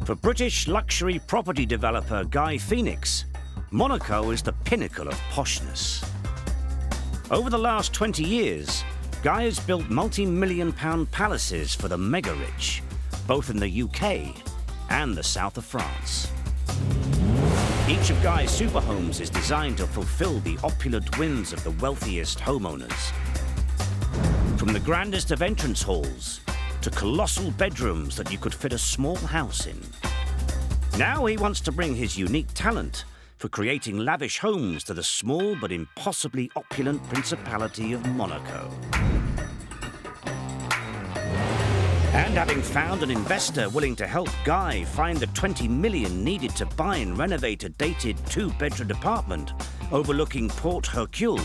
For British luxury property developer Guy Phoenix, Monaco is the pinnacle of poshness. Over the last 20 years, Guy has built multi-million-pound palaces for the mega-rich, both in the UK and the south of France. Each of Guy's super homes is designed to fulfill the opulent whims of the wealthiest homeowners. From the grandest of entrance halls to colossal bedrooms that you could fit a small house in. Now he wants to bring his unique talent for creating lavish homes to the small but impossibly opulent Principality of Monaco. And having found an investor willing to help Guy find the 20 million needed to buy and renovate a dated 2-bedroom apartment overlooking Port Hercule,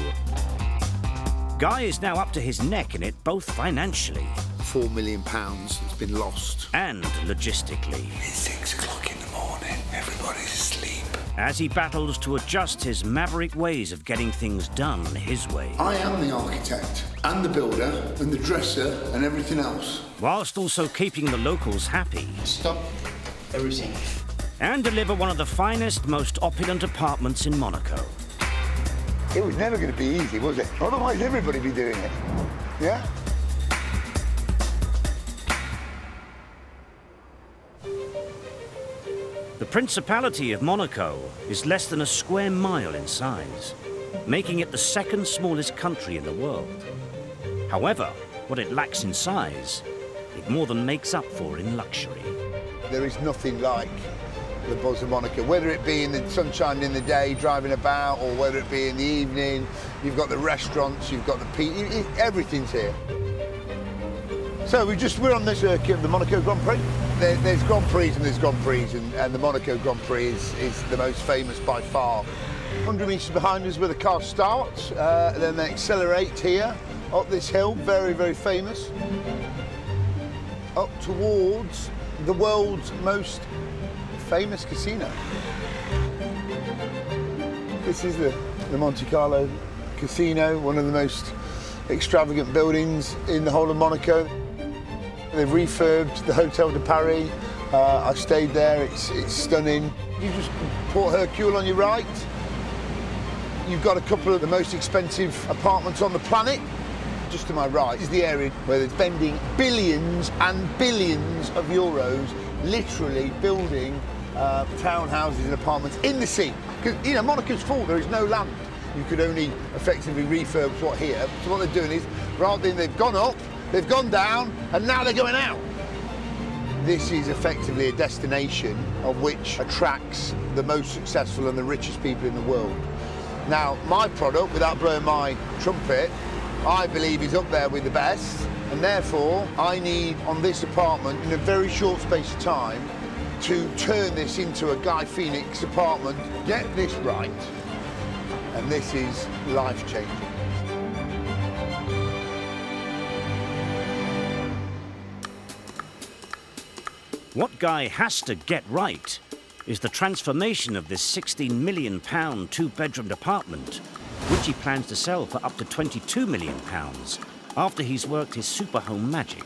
Guy is now up to his neck in it, both financially. £4 million that's been lost. And logistically. It's 6 o'clock in the morning, everybody's asleep. As he battles to adjust his maverick ways of getting things done his way. I am the architect, and the builder, and the dresser, and everything else. Whilst also keeping the locals happy. Stop everything. And deliver one of the finest, most opulent apartments in Monaco. It was never going to be easy, was it? Otherwise, everybody would be doing it. Yeah? The Principality of Monaco is less than a square mile in size, making it the second smallest country in the world. However, what it lacks in size, it more than makes up for in luxury. There is nothing like the buzz of Monaco, whether it be in the sunshine in the day, driving about, or whether it be in the evening. You've got the restaurants, you've got the everything's here. So we're on the circuit of the Monaco Grand Prix. There's Grand Prix and there's Grand Prix, and the Monaco Grand Prix is the most famous by far. 100 metres behind us where the car starts, then they accelerate here, up this hill, very, very famous, up towards the world's most famous casino. This is the Monte Carlo Casino, one of the most extravagant buildings in the whole of Monaco. They've refurbed the Hotel de Paris. I stayed there, it's stunning. You just Port Hercule on your right. You've got a couple of the most expensive apartments on the planet. Just to my right is the area where they're spending billions and billions of euros literally building townhouses and apartments in the sea. Because, you know, Monaco's full, there is no land. You could only effectively refurbish what here. So what they're doing is, rather than they've gone up, they've gone down, and now they're going out. This is effectively a destination of which attracts the most successful and the richest people in the world. Now, my product, without blowing my trumpet, I believe is up there with the best, and therefore I need, on this apartment, in a very short space of time, to turn this into a Guy Phoenix apartment, get this right, and this is life-changing. What Guy has to get right is the transformation of this £16 million 2-bedroom apartment, which he plans to sell for up to £22 million after he's worked his super home magic.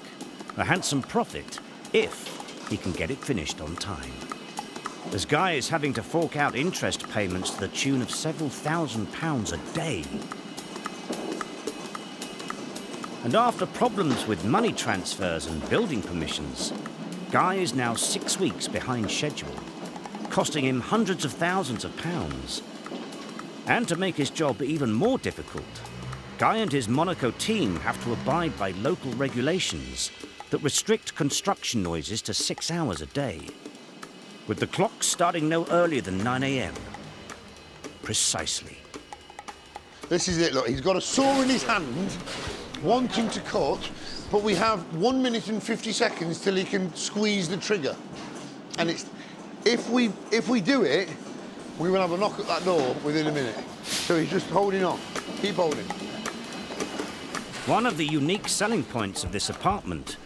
A handsome profit if he can get it finished on time. As Guy is having to fork out interest payments to the tune of several £1,000s a day. And after problems with money transfers and building permissions, Guy is now 6 weeks behind schedule, costing him hundreds of thousands of pounds. And to make his job even more difficult, Guy and his Monaco team have to abide by local regulations that restrict construction noises to 6 hours a day, with the clock starting no earlier than 9 a.m. Precisely. This is it, look, he's got a saw in his hand, wanting to cut, but we have 1 minute and 50 seconds till he can squeeze the trigger. And it's, if we do it, we will have a knock at that door within a minute. So he's just holding on, keep holding. One of the unique selling points of this apartment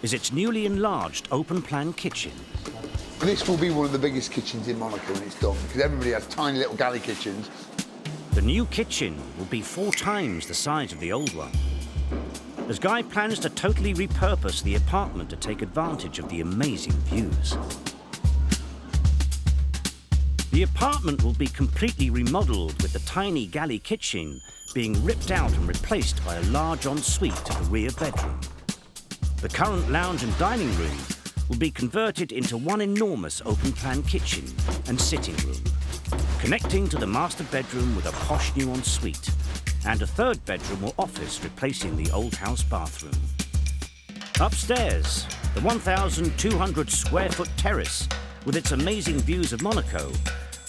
is its newly enlarged open-plan kitchen. This will be one of the biggest kitchens in Monaco when it's done, because everybody has tiny little galley kitchens. The new kitchen will be 4 times the size of the old one, as Guy plans to totally repurpose the apartment to take advantage of the amazing views. The apartment will be completely remodelled, with the tiny galley kitchen being ripped out and replaced by a large ensuite to the rear bedroom. The current lounge and dining room will be converted into one enormous open-plan kitchen and sitting room, connecting to the master bedroom with a posh new ensuite, and a third bedroom or office replacing the old house bathroom. Upstairs, the 1,200 square foot terrace, with its amazing views of Monaco,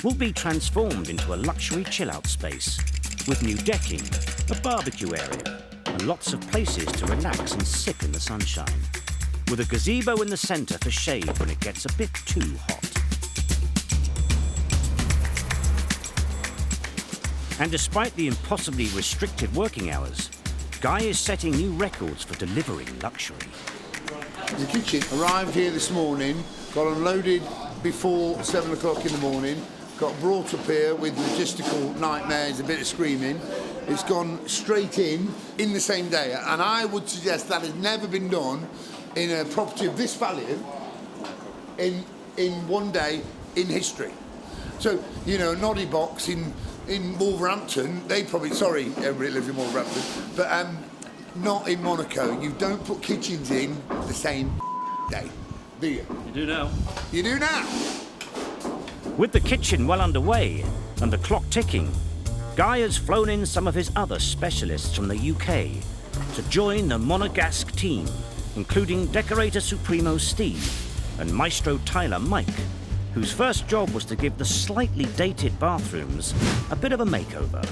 will be transformed into a luxury chill-out space with new decking, a barbecue area, and lots of places to relax and sip in the sunshine, with a gazebo in the centre for shade when it gets a bit too hot. And despite the impossibly restricted working hours, Guy is setting new records for delivering luxury. The kitchen arrived here this morning, got unloaded before 7 o'clock in the morning, got brought up here with logistical nightmares, a bit of screaming. It's gone straight in the same day, and I would suggest that has never been done in a property of this value in one day in history. So, you know, Noddy Box in Wolverhampton, they probably, sorry everybody lives in Wolverhampton, but not in Monaco. You don't put kitchens in the same day, do you? You do now. You do now. With the kitchen well underway and the clock ticking, Guy has flown in some of his other specialists from the UK to join the Monegasque team, including decorator Supremo Steve and maestro tiler Mike, whose first job was to give the slightly dated bathrooms a bit of a makeover.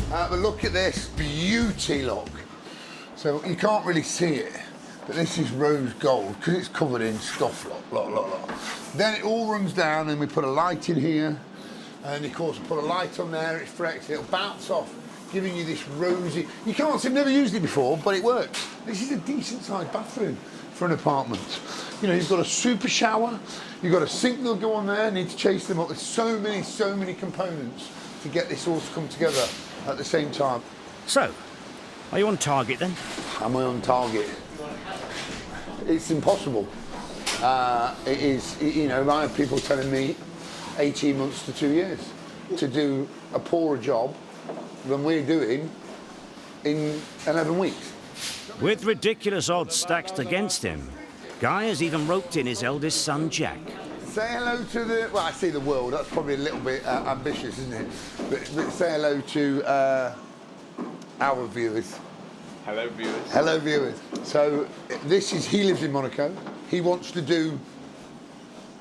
But look at this beauty, look. So you can't really see it, but this is rose gold because it's covered in stuff, look. Then it all runs down and we put a light in here, and of course put a light on there, it's fresh, it'll bounce off, giving you this rosy, you can't see, I've never used it before, but it works. This is a decent sized bathroom for an apartment. You know, you've got a super shower, you've got a sink that'll go on there, need to chase them up. There's so many components to get this all to come together at the same time. So, are you on target then? Am I on target? It's impossible. It is, you know, I have people telling me 18 months to 2 years to do a poorer job than we're doing in 11 weeks. With ridiculous odds stacked against him, Guy has even roped in his eldest son, Jack. Say hello to the, well, I say the world, that's probably a little bit ambitious, isn't it? But say hello to our viewers. Hello, viewers. Hello, viewers. So he lives in Monaco. He wants to do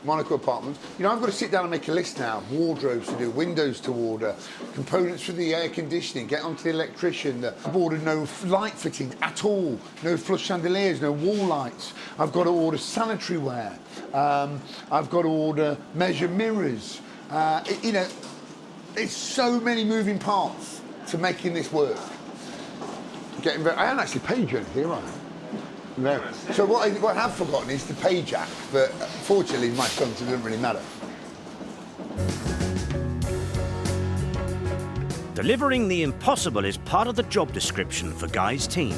Monaco apartments. You know, I've got to sit down and make a list now. Wardrobes to do, windows to order, components for the air conditioning, get onto the electrician. I've ordered no light fitting at all, no flush chandeliers, no wall lights. I've got to order sanitary ware. I've got to order measure mirrors. You know, there's so many moving parts to making this work. I haven't actually paid you anything, have I? No. So what I have forgotten is to pay Jack, but fortunately my son, so it doesn't really matter. Delivering the impossible is part of the job description for Guy's team.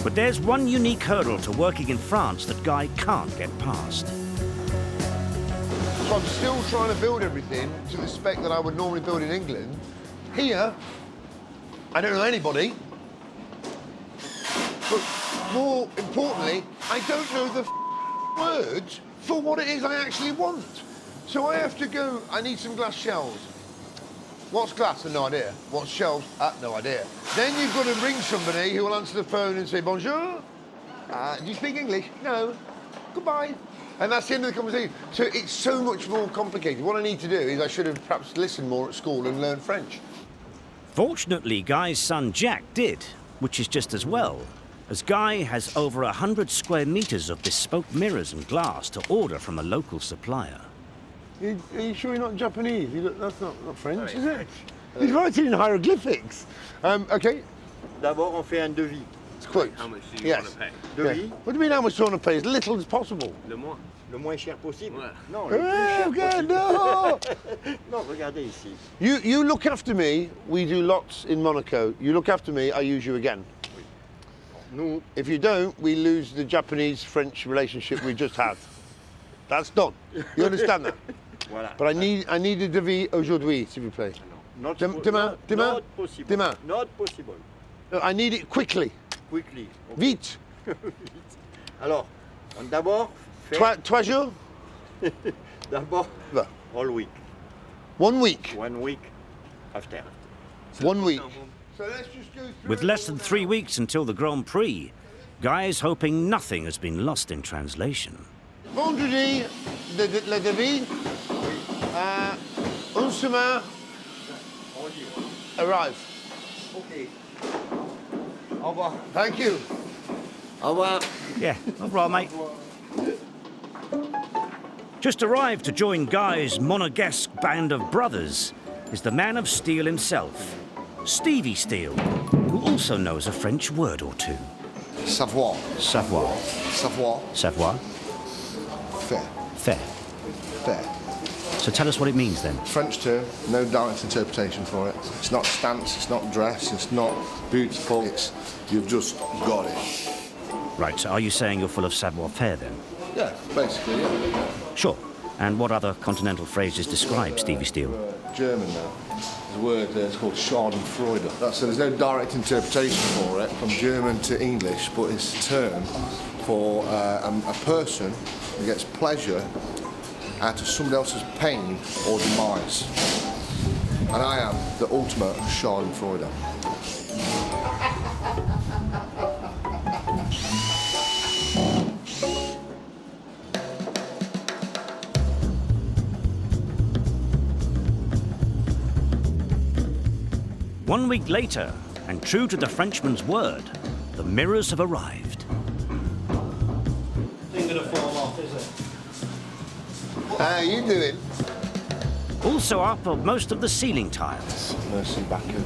But there's one unique hurdle to working in France that Guy can't get past. So I'm still trying to build everything to the spec that I would normally build in England. Here, I don't know anybody. But more importantly, I don't know the words for what it is I actually want. So I have to go, I need some glass shelves. What's glass? No idea. What's shelves? No idea. Then you've got to ring somebody who will answer the phone and say, bonjour. Do you speak English? No. Goodbye. And that's the end of the conversation. So it's so much more complicated. What I need to do is I should have perhaps listened more at school and learned French. Fortunately, Guy's son Jack did, which is just as well, as Guy has over 100 square metres of bespoke mirrors and glass to order from a local supplier. Are you sure you're not Japanese? That's not French, is it? He's writing in hieroglyphics. OK. D'abord, on fait un devis. It's quote. How much do you want to pay? Devis. Yeah. What do you mean how much you want to pay? As little as possible. Le moins cher possible. Ouais. Non, le plus cher possible. No! Non, regardez ici. You look after me. We do lots in Monaco. You look after me, I use you again. Nous, If you don't, we lose the Japanese-French relationship we just had. That's done. You understand that? Voilà. But I need a devis aujourd'hui, s'il vous plaît. Not, Demain? not possible. Demain? Not possible. I need it quickly. Quickly. Okay. Vite. Alors, d'abord, faire... Trois jours? D'abord, Va. all week. 1 week. 1 week after. 1 week. So let's just go through. With less than 3 weeks until the Grand Prix, Guy is hoping nothing has been lost in translation. Vendredi, le devis. Une semaine. Arrive. Okay. Au revoir. Thank you. Au revoir. Yeah, all right, mate. Just arrived to join Guy's monegasque band of brothers is the man of steel himself, Stevie Steele, who also knows a French word or two. Savoir. Savoir. Savoir. Savoir. Faire. Fair. Faire. So tell us what it means then. French term, no direct interpretation for it. It's not stance, it's not dress, it's not beautiful, it's you've just got it. Right, so are you saying you're full of savoir-faire then? Yeah, basically, yeah. Sure. And what other continental phrases describe Stevie Steele? German now. There's a word there, it's called Schadenfreude. So there's no direct interpretation for it from German to English, but it's a term for a person who gets pleasure out of somebody else's pain or demise. And I am the ultimate Schadenfreude. One week later, and true to the Frenchman's word, the mirrors have arrived. Ain't gonna fall off, is it? How you doing? Also up are most of the ceiling tiles. Mercy Baku.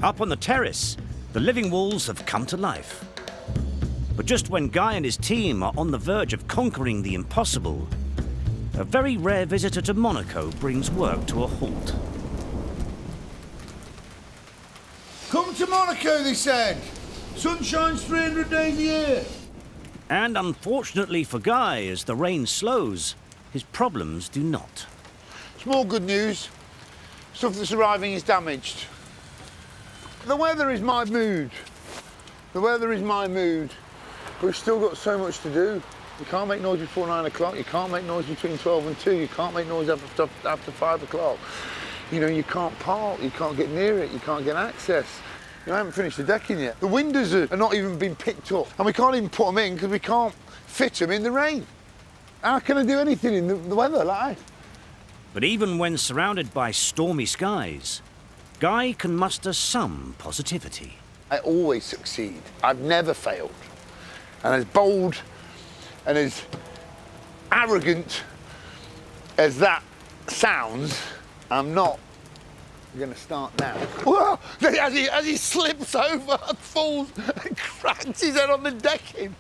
Up on the terrace, the living walls have come to life. But just when Guy and his team are on the verge of conquering the impossible, a very rare visitor to Monaco brings work to a halt. Come to Monaco, they said. Sun shines 300 days a year. And unfortunately for Guy, as the rain slows, his problems do not. It's more good news. Stuff that's arriving is damaged. The weather is my mood. The weather is my mood. But we've still got so much to do. You can't make noise before 9 o'clock. You can't make noise between 12 and 2. You can't make noise after 5 o'clock. You know, you can't park, you can't get near it, you can't get access. You know, I haven't finished the decking yet. The windows are not even been picked up, and we can't even put them in because we can't fit them in the rain. How can I do anything in the weather like that? But even when surrounded by stormy skies, Guy can muster some positivity. I always succeed. I've never failed. And as bold and as arrogant as that sounds, I'm not going to start now. Whoa! As he slips over and falls and cracks his head on the decking.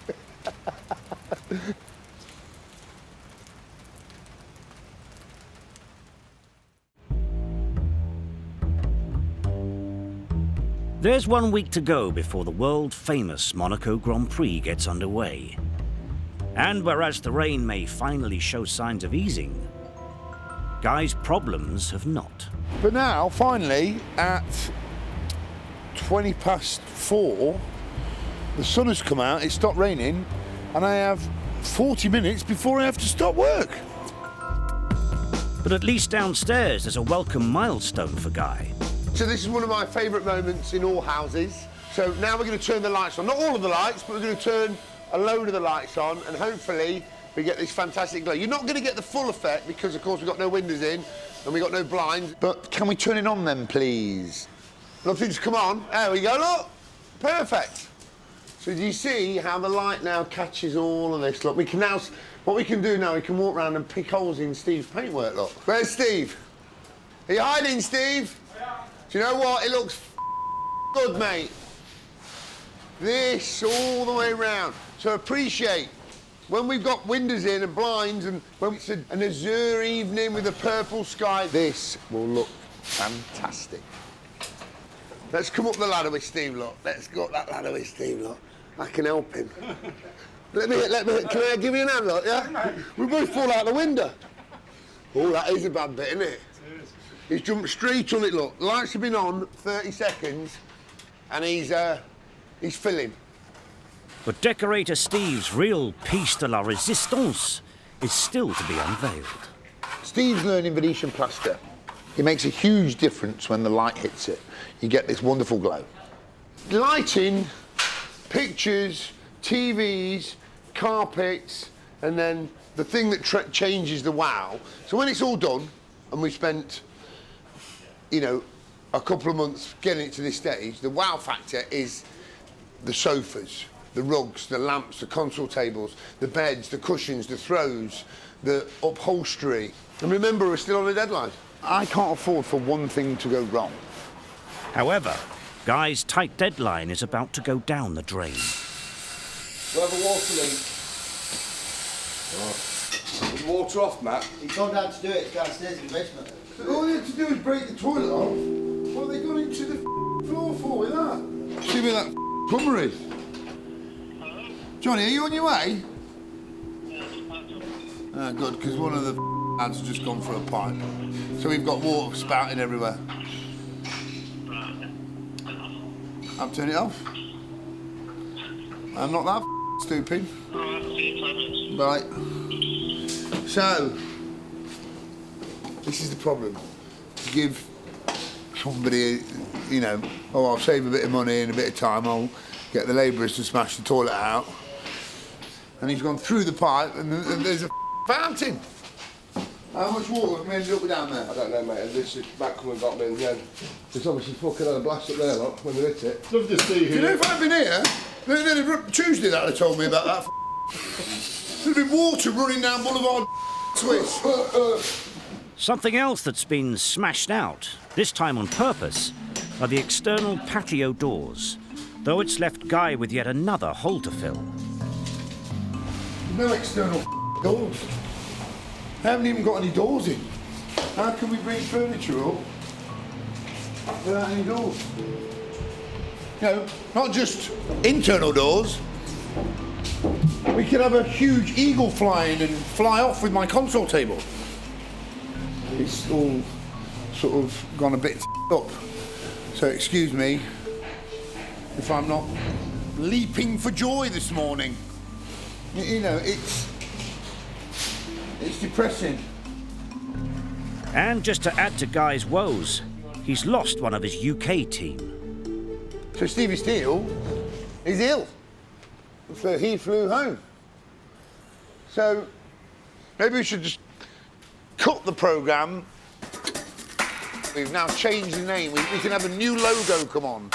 There's 1 week to go before the world-famous Monaco Grand Prix gets underway. And whereas the rain may finally show signs of easing, Guy's problems have not. But now, finally, at 4:20, the sun has come out, it stopped raining, and I have 40 minutes before I have to stop work. But at least downstairs there's a welcome milestone for Guy. So this is one of my favourite moments in all houses. So now we're going to turn the lights on. Not all of the lights, but we're going to turn a load of the lights on, and hopefully we get this fantastic glow. You're not going to get the full effect because, of course, we've got no windows in and we've got no blinds. But can we turn it on then, please? Nothing's come on. There we go, look. Perfect. So do you see how the light now catches all of this? Look, we can now, what we can do now, we can walk around and pick holes in Steve's paintwork, look. Where's Steve? Are you hiding, Steve? Yeah. Do you know what? It looks good, mate. This all the way round. So appreciate when we've got windows in and blinds and when it's an azure evening with a purple sky, this will look fantastic. Let's come up the ladder with Steve, look. Let's go up that ladder with Steve, look. I can help him. Let me, can I give you an hand, look, yeah? We both fall out the window. Oh, that is a bad bit, isn't it? He's jumped straight on it, look. The lights have been on 30 seconds, and he's filling. But decorator Steve's real piece de la resistance is still to be unveiled. Steve's learning Venetian plaster. It makes a huge difference when the light hits it. You get this wonderful glow. Lighting, pictures, TVs, carpets, and then the thing that changes the wow. So when it's all done, and we've spent, you know, a couple of months getting it to this stage, the wow factor is the sofas, the rugs, the lamps, the console tables, the beds, the cushions, the throws, the upholstery. And remember, we're still on a deadline. I can't afford for one thing to go wrong. However, Guy's tight deadline is about to go down the drain. We'll have a water leak. Is the water off, Matt? He's gone down to do it downstairs in the basement. All you have to do is break the toilet off. What have they gone into the floor for with that? See where that plumber is? Johnny, are you on your way? Ah, good, because one of the lads has just gone for a pipe. So we've got water spouting everywhere. I'll turn it off. I'm not that stupid. Right. So, this is the problem. To give somebody, you know, oh, I'll save a bit of money and a bit of time, I'll get the labourers to smash the toilet out. And he's gone through the pipe and there's a fountain. How much water have we ended up with down there? I don't know, mate. This is back coming back me, and then there's obviously fucking had a blast up there, look, when they hit it. Love to see Do you know if I'd been here, Tuesday that they told me about that. There'd been water running down Boulevard Swiss. Something else that's been smashed out, this time on purpose, are the external patio doors, though it's left Guy with yet another hole to fill. No external doors. I haven't even got any doors in. How can we bring furniture up without any doors? No, not just internal doors. We could have a huge eagle flying and fly off with my console table. It's all sort of gone a bit up. So excuse me if I'm not leaping for joy this morning. You know, it's depressing. And just to add to Guy's woes, he's lost one of his UK team. So Stevie Steele is ill. So he flew home. So maybe we should just cut the programme. We've now changed the name. We can have a new logo come on.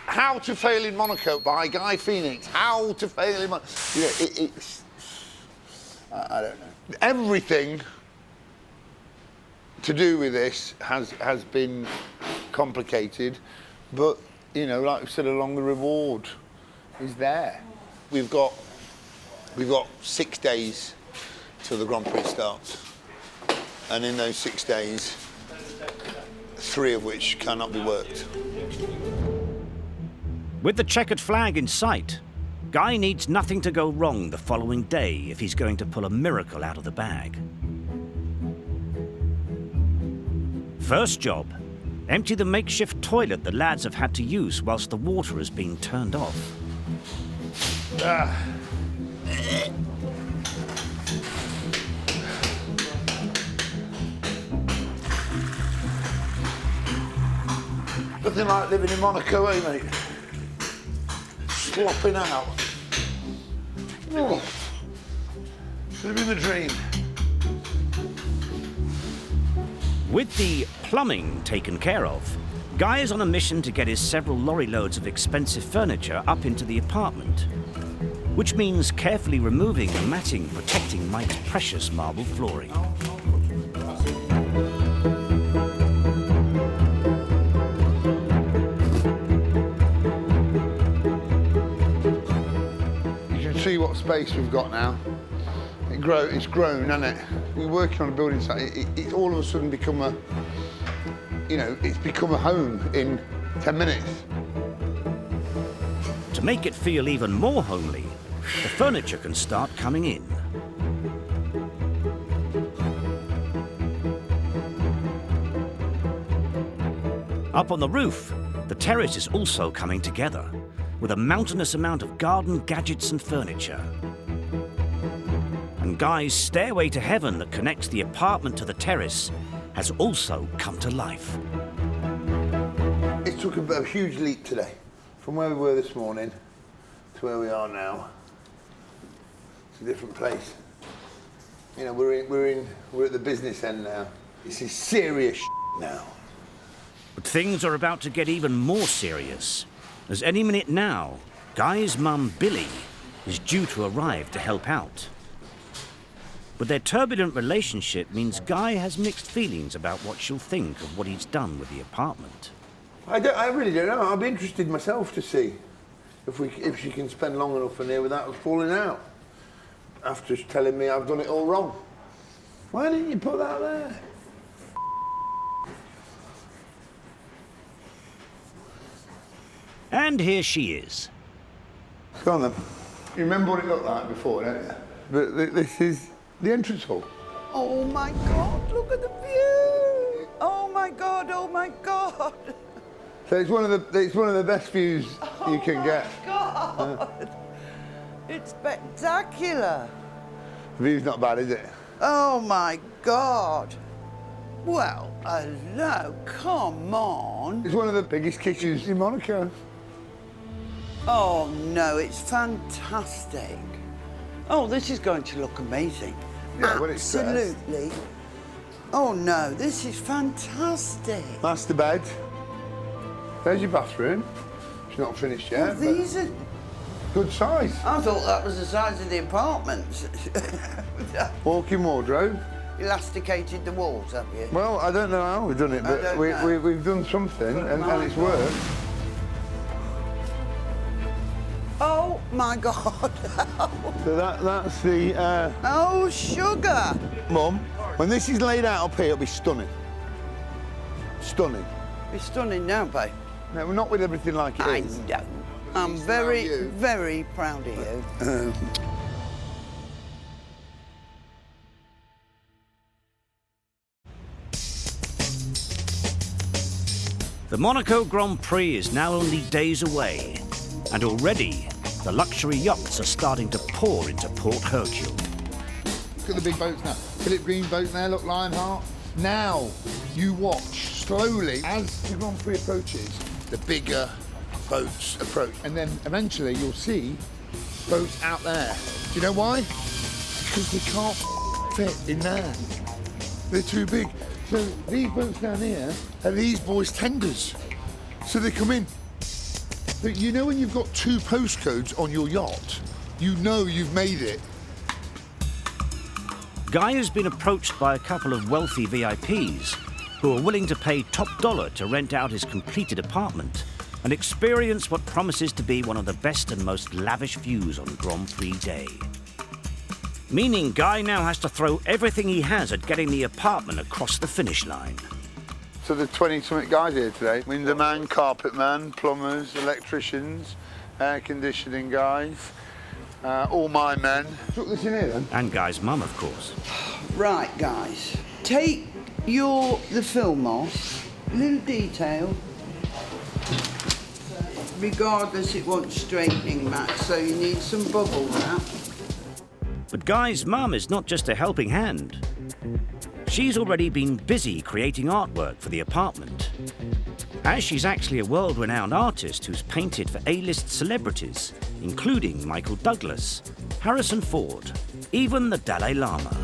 How to Fail in Monaco by Guy Phoenix. How to Fail in Monaco. You know, it's... I don't know. Everything to do with this has been complicated, but, you know, like we said, along the reward is there. We've got 6 days till the Grand Prix starts, and in those 6 days, 3 of which cannot be worked. With the checkered flag in sight, Guy needs nothing to go wrong the following day if he's going to pull a miracle out of the bag. First job, empty the makeshift toilet the lads have had to use whilst the water has been turned off. Nothing like living in Monaco, eh, mate? Slopping out. Oh, should have been the dream. With the plumbing taken care of, Guy is on a mission to get his several lorry loads of expensive furniture up into the apartment, which means carefully removing the matting protecting Mike's precious marble flooring. See what space we've got now. It's grown, hasn't it? We're working on a building site. It's all of a sudden become a, you know, it's become a home in 10 minutes. To make it feel even more homely, the furniture can start coming in. Up on the roof, the terrace is also coming together, with a mountainous amount of garden gadgets and furniture. And Guy's stairway to heaven that connects the apartment to the terrace has also come to life. It took a huge leap today, from where we were this morning to where we are now. It's a different place. You know, we're at the business end now. This is serious now. But things are about to get even more serious, as any minute now, Guy's mum, Billy, is due to arrive to help out. But their turbulent relationship means Guy has mixed feelings about what she'll think of what he's done with the apartment. I really don't know. I'll be interested myself to see if she can spend long enough in here without us falling out. After telling me I've done it all wrong. Why didn't you put that there? And here she is. Go on then. You remember what it looked like before, don't you? But this is the entrance hall. Oh my God, look at the view! Oh my God, oh my God! So it's one of the best views you can get. Oh my God! It's spectacular! The view's not bad, is it? Oh my God! Well, hello, come on! It's one of the biggest kitchens in Monaco. Oh no, it's fantastic. Oh, this is going to look amazing. Yeah, when it's dressed. Absolutely. Oh no, this is fantastic. Master bed. There's your bathroom. It's not finished yet. Oh, these are good size. I thought that was the size of the apartment. Walk-in wardrobe. Elasticated the walls, have you? Well, I don't know how we've done it, but we've done something, and it's worked. Oh my God! So that's the. Oh sugar! Mum, when this is laid out up here, it'll be stunning. Stunning. It's stunning now, babe. No, we're not with everything like it I is. know. I'm very, very proud of you. The Monaco Grand Prix is now only days away, and already the luxury yachts are starting to pour into Port Hercule. Look at the big boats now. Philip Green boat there, look, Lionheart. Now, you watch slowly as the Grand Prix approaches, the bigger boats approach. And then eventually you'll see boats out there. Do you know why? Because they can't fit in there. They're too big. So these boats down here are these boys' tenders. So they come in. But you know when you've got two postcodes on your yacht, you know you've made it. Guy has been approached by a couple of wealthy VIPs who are willing to pay top dollar to rent out his completed apartment and experience what promises to be one of the best and most lavish views on Grand Prix Day. Meaning Guy now has to throw everything he has at getting the apartment across the finish line. So there's 20-something guys here today. Window man, carpet man, plumbers, electricians, air conditioning guys, all my men. Took this in here then? And Guy's mum, of course. Right, guys. Take the film off. Little detail. Regardless, it wants straightening, Matt, so you need some bubble wrap. But Guy's mum is not just a helping hand. She's already been busy creating artwork for the apartment, as she's actually a world-renowned artist who's painted for A-list celebrities, including Michael Douglas, Harrison Ford, even the Dalai Lama,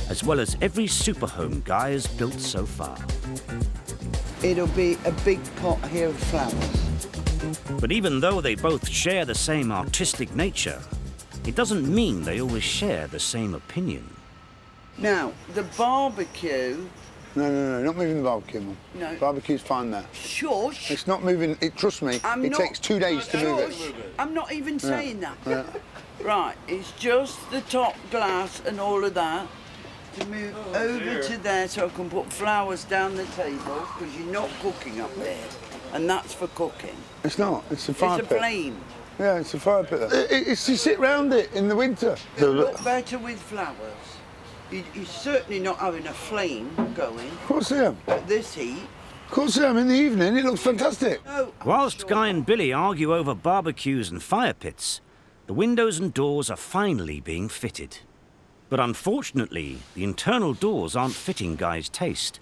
as well as every superhome Guy has built so far. It'll be a big pot here of flowers. But even though they both share the same artistic nature, it doesn't mean they always share the same opinion. Now, the barbecue... No, not moving the barbecue, Mum. No. Barbecue's fine there. Shush! It's not moving, trust me, it takes 2 days to move it. I'm not even saying that. Yeah. Right, it's just the top glass and all of that to move over to there so I can put flowers down the table because you're not cooking up there. And that's for cooking. It's not, it's a fire It's a pit. flame. Yeah, it's a fire pit. It's to sit round it in the winter. It'll look better with flowers. You're certainly not having a flame going. Of course I am. At this heat. Of course I am. In the evening, it looks fantastic. No, Whilst Guy and Billy argue over barbecues and fire pits, the windows and doors are finally being fitted. But unfortunately, the internal doors aren't fitting Guy's taste,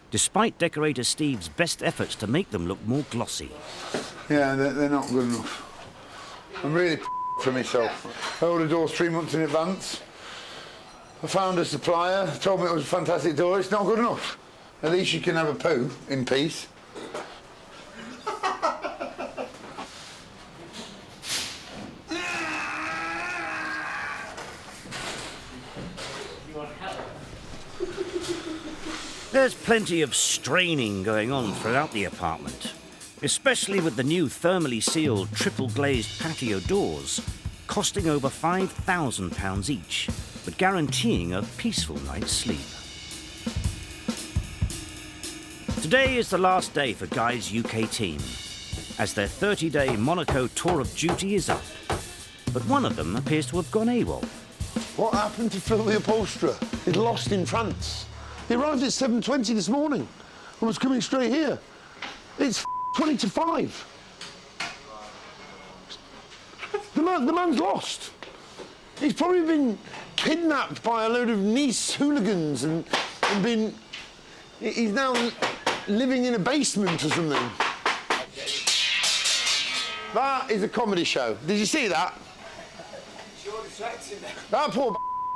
despite decorator Steve's best efforts to make them look more glossy. Yeah, they're not good enough. I'm really for myself. I ordered doors 3 months in advance. I found a supplier, told me it was a fantastic door. It's not good enough. At least you can have a poo in peace. There's plenty of straining going on throughout the apartment, especially with the new thermally sealed triple glazed patio doors, costing over £5,000 each, but guaranteeing a peaceful night's sleep. Today is the last day for Guy's UK team, as their 30-day Monaco tour of duty is up. But one of them appears to have gone AWOL. What happened to Phil the upholsterer? He'd lost in France. He arrived at 7:20 this morning and was coming straight here. It's 20 to 5. The man's lost. He's probably been kidnapped by a load of Nice hooligans and been... He's now living in a basement or something. That is a comedy show. Did you see that? That poor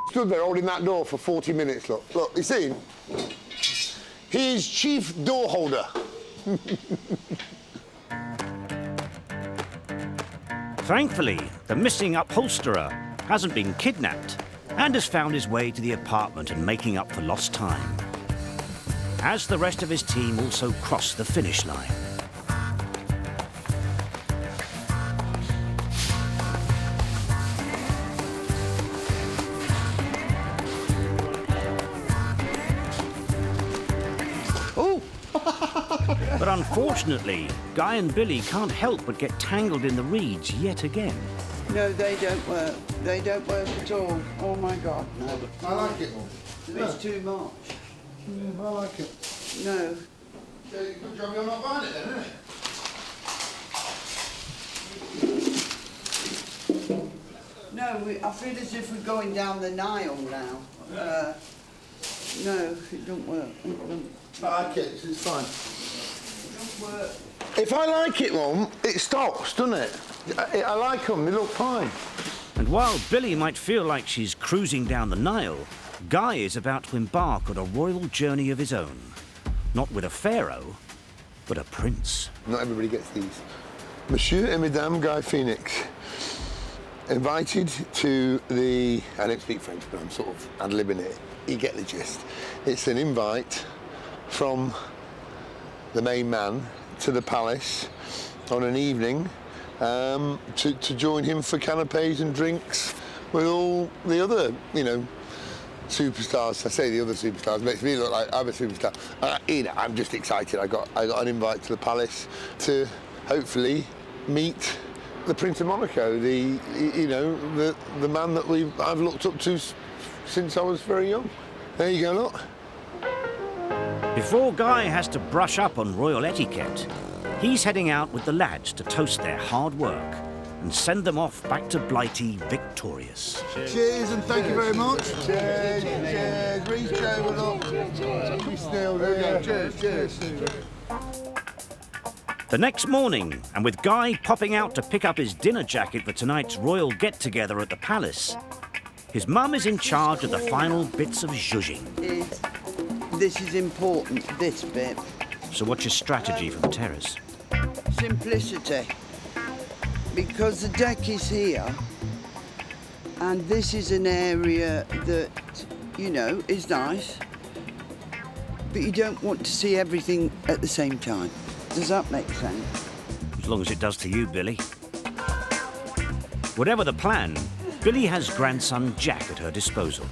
stood there holding that door for 40 minutes, look. Look, you see him? He is chief door holder. Thankfully, the missing upholsterer hasn't been kidnapped and has found his way to the apartment and making up for lost time, as the rest of his team also cross the finish line. But unfortunately, Guy and Billy can't help but get tangled in the reeds yet again. No, they don't work. They don't work at all. Oh my God, no. I like it. It's too much. I like it. No. Good job you're not buying it then, isn't it? No, I feel as if we're going down the Nile now. No, it don't work. It don't. I like it, it's fine. It don't work. If I like it, Mum, it stops, doesn't it? I like them, they look fine. And while Billy might feel like she's cruising down the Nile, Guy is about to embark on a royal journey of his own. Not with a pharaoh, but a prince. Not everybody gets these. Monsieur et Madame Guy Phoenix. Invited to the... I don't speak French, but I'm sort of ad-libbing it. You get the gist. It's an invite from the main man to the palace on an evening to join him for canapes and drinks with all the other, you know, superstars. I say the other superstars, makes me look like I'm a superstar. You know, I'm just excited. I got an invite to the palace to hopefully meet the Prince of Monaco, the man that I've looked up to since I was very young. There you go, look. Before Guy has to brush up on royal etiquette, he's heading out with the lads to toast their hard work and send them off back to Blighty victorious. Cheers and thank you very much. Cheers, cheers. Reach over, look. We still there. Cheers, cheers. The next morning, and with Guy popping out to pick up his dinner jacket for tonight's royal get-together at the palace, his mum is in charge of the final bits of zhuzhing. This is important, this bit. So what's your strategy for the terrace? Simplicity. Because the deck is here, and this is an area that, you know, is nice, but you don't want to see everything at the same time. Does that make sense? As long as it does to you, Billy. Whatever the plan, Billy has grandson Jack at her disposal.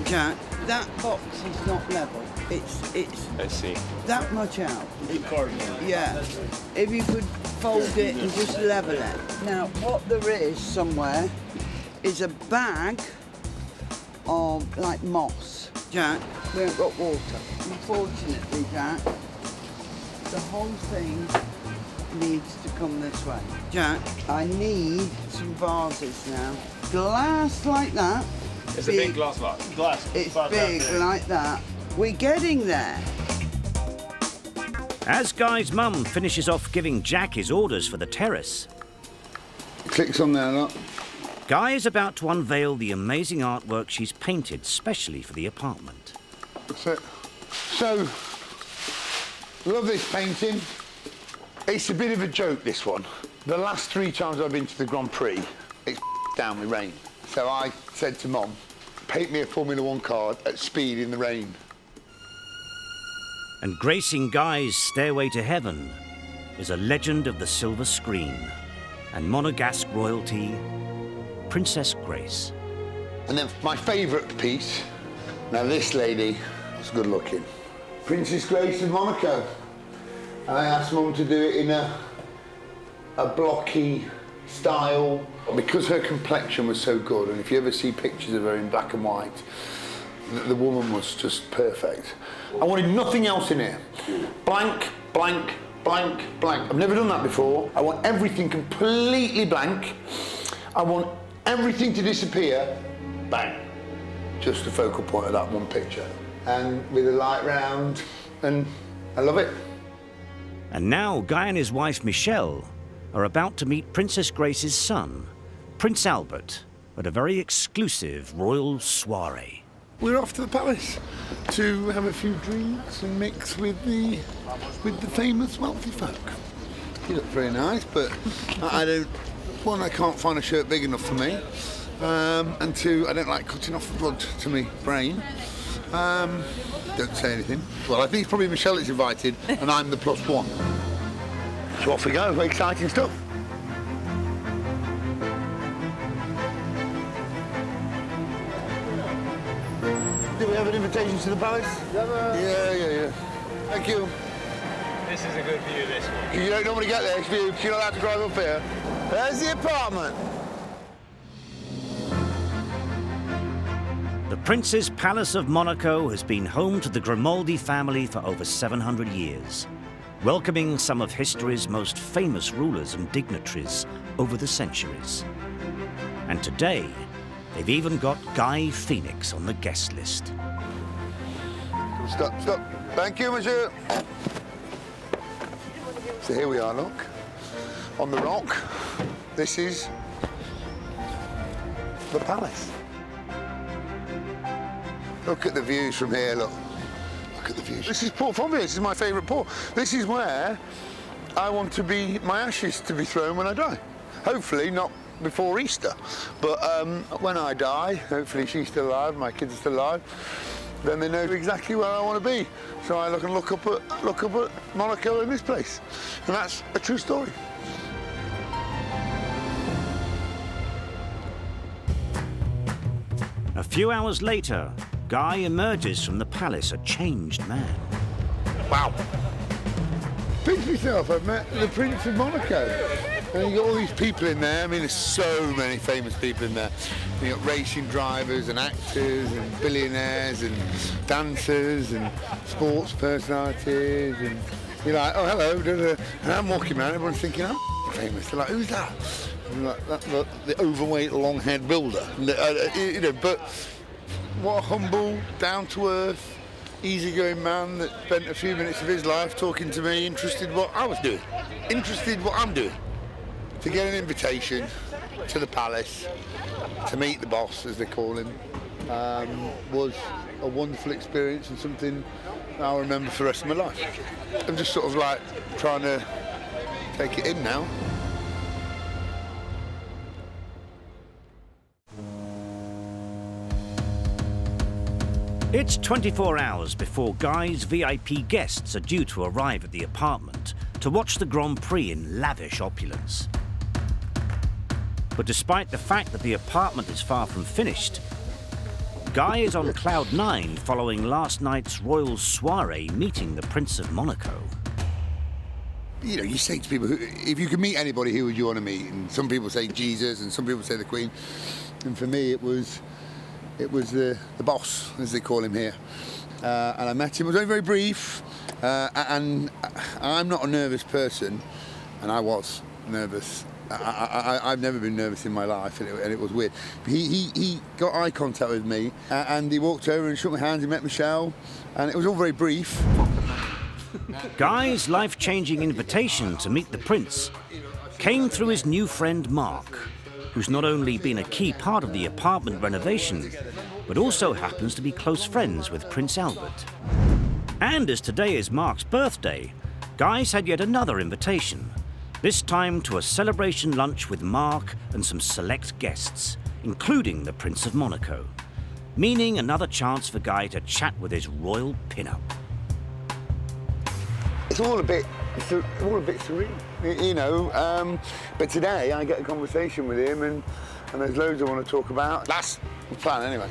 Jack, that box is not level. It's Let's see. that much out. Yeah. If you could fold it and just level it. Now, what there is somewhere is a bag of like moss. Jack, we haven't got water. Unfortunately, Jack, the whole thing needs to come this way. Jack, I need some vases now. Glass like that. It's a big glass vase. Glass. It's Glass big out there. like that. We're getting there. As Guy's mum finishes off giving Jack his orders for the terrace, Clicks on there, look. Guy is about to unveil the amazing artwork she's painted specially for the apartment. That's it. So, love this painting. It's a bit of a joke, this one. The last 3 times I've been to the Grand Prix, it's down with rain. So I said to Mom, paint me a Formula 1 card at speed in the rain. And gracing Guy's stairway to heaven is a legend of the silver screen and Monegasque royalty, Princess Grace. And then my favourite piece, now this lady was good looking. Princess Grace of Monaco. And I asked Mum to do it in a blocky style. Because her complexion was so good, and if you ever see pictures of her in black and white, the woman was just perfect. I wanted nothing else in here. Blank, blank, blank, blank. I've never done that before. I want everything completely blank. I want everything to disappear. Bang. Just the focal point of that one picture. And with a light round, and I love it. And now Guy and his wife Michelle are about to meet Princess Grace's son, Prince Albert, at a very exclusive royal soiree. We're off to the palace to have a few drinks and mix with the famous wealthy folk. You look very nice, but I don't. One, I can't find a shirt big enough for me, and 2, I don't like cutting off the blood to me brain. Don't say anything. Well, I think it's probably Michelle that's invited, and I'm the +1. So off we go. Very exciting stuff. Do we have an invitation to the palace? Yeah. Thank you. This is a good view, this one. You don't normally get this view, because you're not allowed to drive up here. There's the apartment. The Prince's Palace of Monaco has been home to the Grimaldi family for over 700 years, welcoming some of history's most famous rulers and dignitaries over the centuries. And today, they've even got Guy Fawkes on the guest list. Stop. Thank you, monsieur. So here we are, look. On the rock. This is the palace. Look at the views from here, look. Look at the views. This is Port Fonvieille, this is my favourite port. This is where I want to be, my ashes to be thrown when I die. Hopefully not before Easter, but when I die, hopefully she's still alive, my kids are still alive, then they know exactly where I want to be. So I look up at Monaco in this place, and that's a true story. A few hours later, Guy emerges from the palace a changed man. Wow. Pinch myself, I've met the Prince of Monaco. And you've got all these people in there. I mean, there's so many famous people in there. You've got racing drivers and actors and billionaires and dancers and sports personalities. And you're like, oh, hello. And I'm walking around, everyone's thinking, I'm famous. They're like, who's that? And like, the overweight, long-haired builder. But what a humble, down-to-earth, easygoing man that spent a few minutes of his life talking to me, interested what I was doing, interested what I'm doing. To get an invitation to the palace, to meet the boss, as they call him, was a wonderful experience and something I'll remember for the rest of my life. I'm just sort of like trying to take it in now. It's 24 hours before Guy's VIP guests are due to arrive at the apartment to watch the Grand Prix in lavish opulence. But despite the fact that the apartment is far from finished, Guy is on cloud 9 following last night's royal soiree meeting the Prince of Monaco. You know, you say to people, if you could meet anybody, who would you want to meet? And some people say Jesus, and some people say the Queen. And for me, it was the boss, as they call him here. And I met him. It was very, very brief. And I'm not a nervous person, and I was nervous. I've never been nervous in my life, and it was weird. He got eye contact with me, and he walked over and shook my hands. He met Michelle, and it was all very brief. Guy's life-changing invitation to meet the Prince came through his new friend Mark, who's not only been a key part of the apartment renovation, but also happens to be close friends with Prince Albert. And as today is Mark's birthday, Guy's had yet another invitation, this time to a celebration lunch with Mark and some select guests, including the Prince of Monaco, meaning another chance for Guy to chat with his royal pin-up. It's all a bit surreal, you know. But today I get a conversation with him, and there's loads I want to talk about. That's the plan, anyway.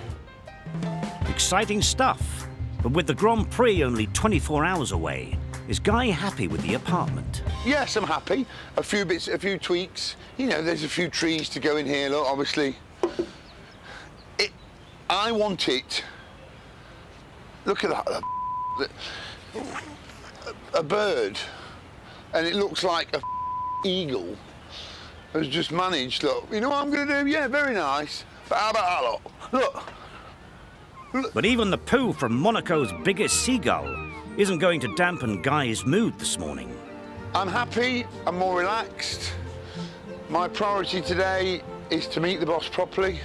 Exciting stuff, but with the Grand Prix only 24 hours away, is Guy happy with the apartment? Yes, I'm happy. A few bits, a few tweaks. You know, there's a few trees to go in here. Look, obviously, I want it. Look at that. A bird, and it looks like a eagle has just managed. Look, you know what I'm going to do? Yeah, very nice. But how about that? Look. But even the poo from Monaco's biggest seagull isn't going to dampen Guy's mood this morning. I'm happy. I'm more relaxed. My priority today is to meet the boss properly.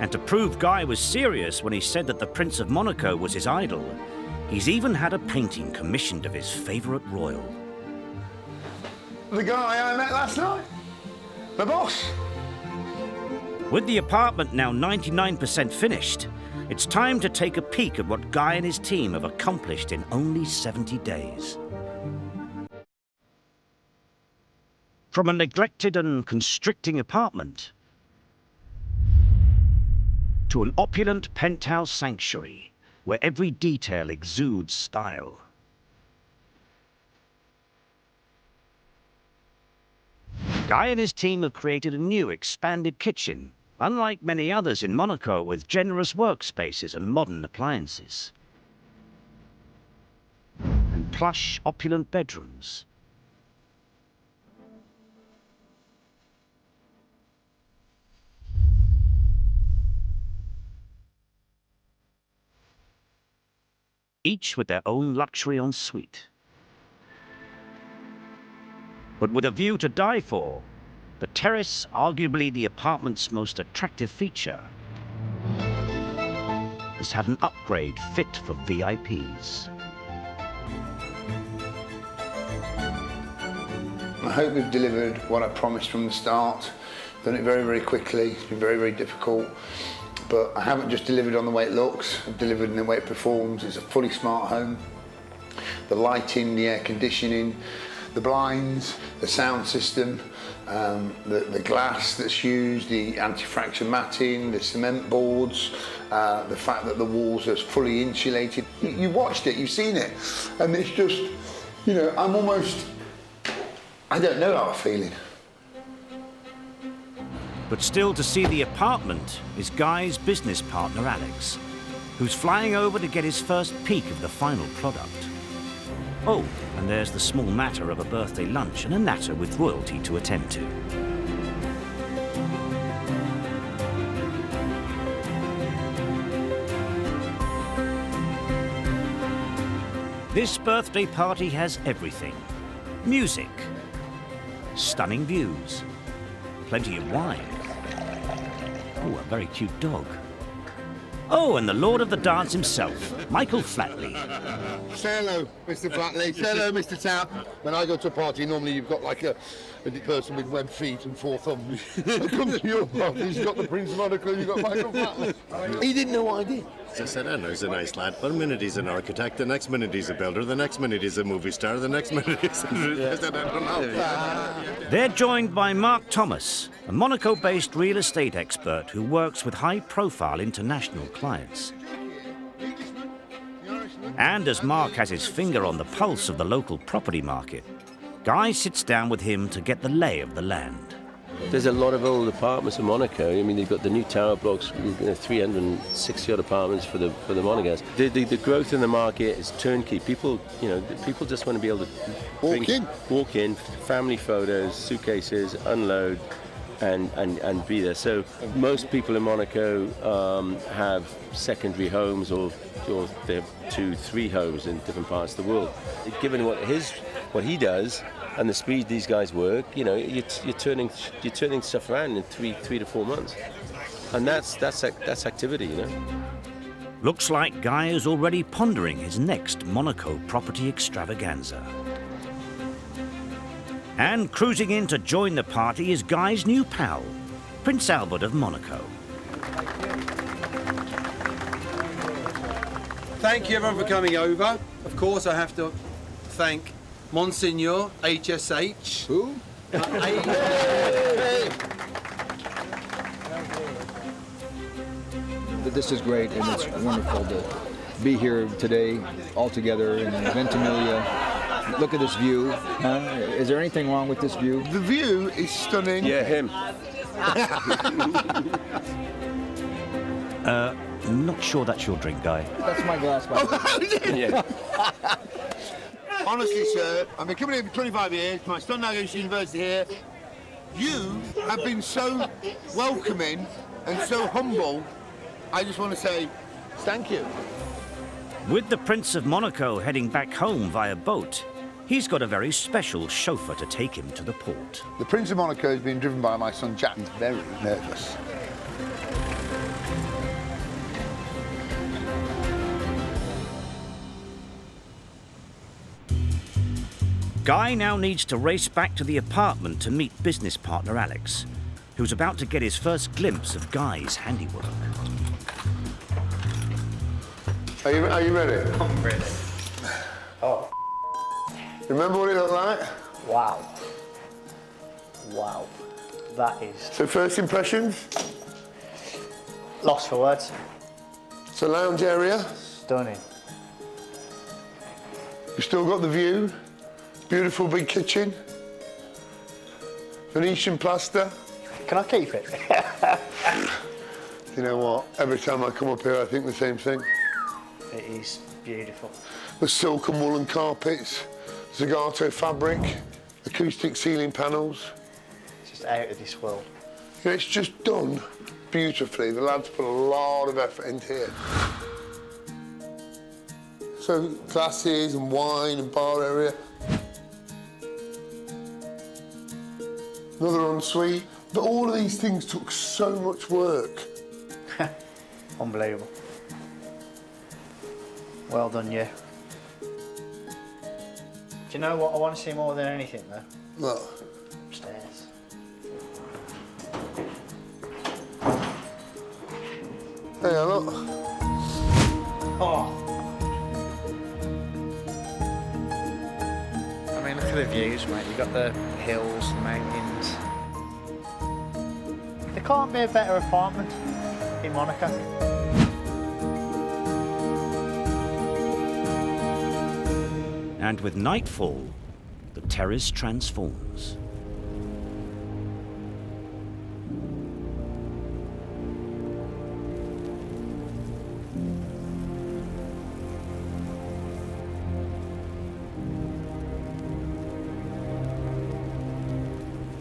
And to prove Guy was serious when he said that the Prince of Monaco was his idol, he's even had a painting commissioned of his favourite royal. The guy I met last night. The boss. With the apartment now 99% finished, it's time to take a peek at what Guy and his team have accomplished in only 70 days. From a neglected and constricting apartment to an opulent penthouse sanctuary where every detail exudes style. Guy and his team have created a new expanded kitchen, unlike many others in Monaco, with generous workspaces and modern appliances. And plush, opulent bedrooms. Each with their own luxury ensuite. But with a view to die for, the terrace, arguably the apartment's most attractive feature, has had an upgrade fit for VIPs. I hope we've delivered what I promised from the start. Done it very, very quickly. It's been very, very difficult. But I haven't just delivered on the way it looks, I've delivered in the way it performs. It's a fully smart home. The lighting, the air conditioning, the blinds, the sound system, the glass that's used, the anti-fracture matting, the cement boards, the fact that the walls are fully insulated. You watched it, you've seen it. And it's just, you know, I don't know how I'm feeling. But still to see the apartment is Guy's business partner, Alex, who's flying over to get his first peek of the final product. Oh, and there's the small matter of a birthday lunch and a natter with royalty to attend to. This birthday party has everything. Music, stunning views, plenty of wine. Oh, a very cute dog. Oh, and the Lord of the Dance himself, Michael Flatley. Say hello, Mr. Flatley. Say hello, Mr. Tap. When I go to a party, normally you've got like a a person with webbed feet and 4 thumbs. Come to your pub, he's got the Prince of Monaco, you've got Michael Flatley. He didn't know what I did. I said, I know he's a nice lad. One minute he's an architect, the next minute he's a builder, the next minute he's a movie star, the next minute he's I said, I don't know. They're joined by Mark Thomas, a Monaco-based real estate expert who works with high-profile international clients. And as Mark has his finger on the pulse of the local property market, Guy sits down with him to get the lay of the land. There's a lot of old apartments in Monaco. I mean, they've got the new tower blocks, 360 odd apartments for the Monegasques. The growth in the market is turnkey. People just want to be able to walk in, family photos, suitcases, unload, and be there. So most people in Monaco have secondary homes, or they have 2-3 homes in different parts of the world. Given what he does, and the speed these guys work, you're turning stuff around in 3 to 4 months, and that's activity, Looks like Guy is already pondering his next Monaco property extravaganza. And cruising in to join the party is Guy's new pal, Prince Albert of Monaco. Thank you everyone for coming over. Of course, I have to thank Monsignor HSH. Who? This is great, and it's wonderful to be here today all together in Ventimiglia. Look at this view. Is there anything wrong with this view? The view is stunning. Yeah, him. Not sure that's your drink, Guy. That's my glass. Yeah. Honestly, sir, I've been coming here for 25 years. My son now goes to university here. You have been so welcoming and so humble. I just want to say thank you. With the Prince of Monaco heading back home via boat, he's got a very special chauffeur to take him to the port. The Prince of Monaco has been driven by my son Jack. He's very nervous. Guy now needs to race back to the apartment to meet business partner Alex, who's about to get his first glimpse of Guy's handiwork. Are you ready? I'm ready. Oh, Remember what it looked like? wow. Wow. That is So first impressions? lost for words. It's a lounge area. Stunning. You've still got the view. Beautiful big kitchen. Venetian plaster. Can I keep it? You know what? Every time I come up here, I think the same thing. It is beautiful. The silk and woolen carpets, Zagato fabric, acoustic ceiling panels. Just out of this world. You know, it's just done beautifully. The lads put a lot of effort into here. So glasses and wine and bar area. Another ensuite. But all of these things took so much work. Unbelievable. Well done, you. Do you know what I want to see more than anything, though? Look. Upstairs. Hey, look. Oh. I mean, look at the views, mate. You've got the hills, the mountains. There can't be a better apartment in Monaco. And with nightfall, the terrace transforms.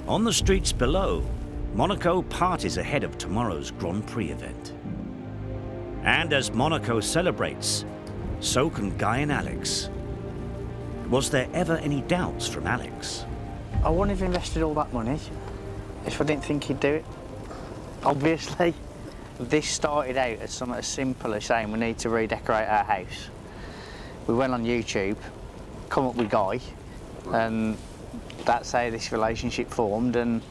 On the streets below, Monaco parties ahead of tomorrow's Grand Prix event. And as Monaco celebrates, so can Guy and Alex. Was there ever any doubts from Alex? I wouldn't have invested all that money if I didn't think he'd do it. Obviously, this started out as something as simple as saying we need to redecorate our house. We went on YouTube, come up with Guy, and that's how this relationship formed, and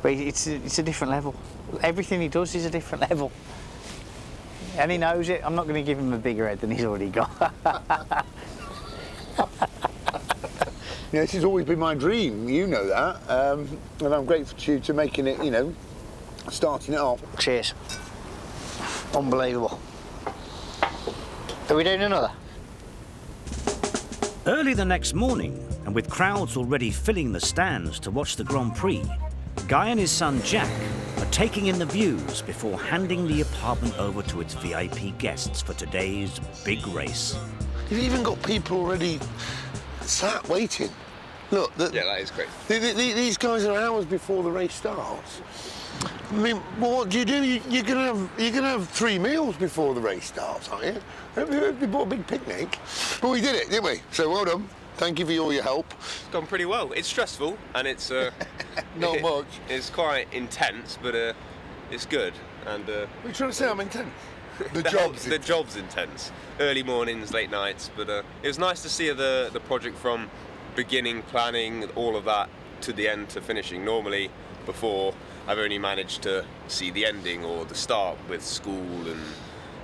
but it's a different level. Everything he does is a different level. And he knows it. I'm not going to give him a bigger head than he's already got. Yeah, this has always been my dream, you know that, and I'm grateful to you to making it, you know, starting it off. Cheers. Unbelievable. Are we doing another? Early the next morning, and with crowds already filling the stands to watch the Grand Prix, Guy and his son Jack are taking in the views before handing the apartment over to its VIP guests for today's big race. You've even got people already sat waiting. Look, yeah, that is great. These guys are hours before the race starts. I mean, what do? You're gonna have 3 meals before the race starts, aren't you? We bought a big picnic, but we did it, didn't we? So well done. Thank you for all your help. It's gone pretty well. It's stressful and it's not much. It's quite intense, but it's good. And what are you trying to say? I'm intense. The job's intense. Early mornings, late nights, but it was nice to see the project from beginning, planning, all of that, to the end, to finishing. Normally, before, I've only managed to see the ending or the start with school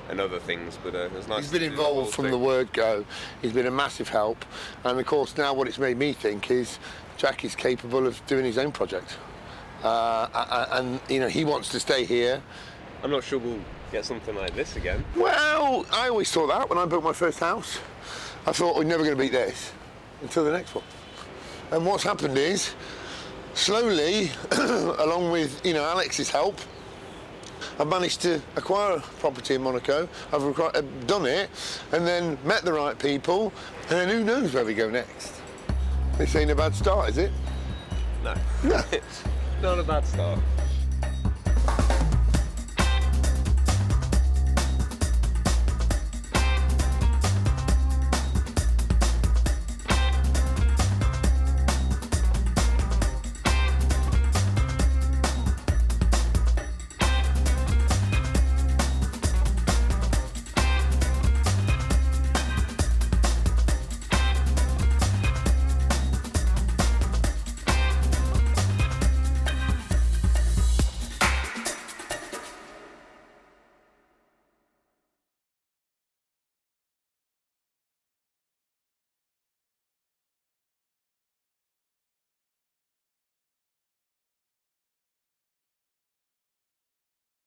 and other things, but it was nice. He's been involved from the word go. He's been a massive help, and of course now what it's made me think is Jack is capable of doing his own project, and you know he wants to stay here. I'm not sure we'll get something like this again. Well, I always thought that when I built my first house. I thought we're never going to beat this until the next one. And what's happened is, slowly, along with Alex's help, I've managed to acquire a property in Monaco. I've done it, and then met the right people, and then who knows where we go next. This ain't a bad start, is it? No. No. Not a bad start.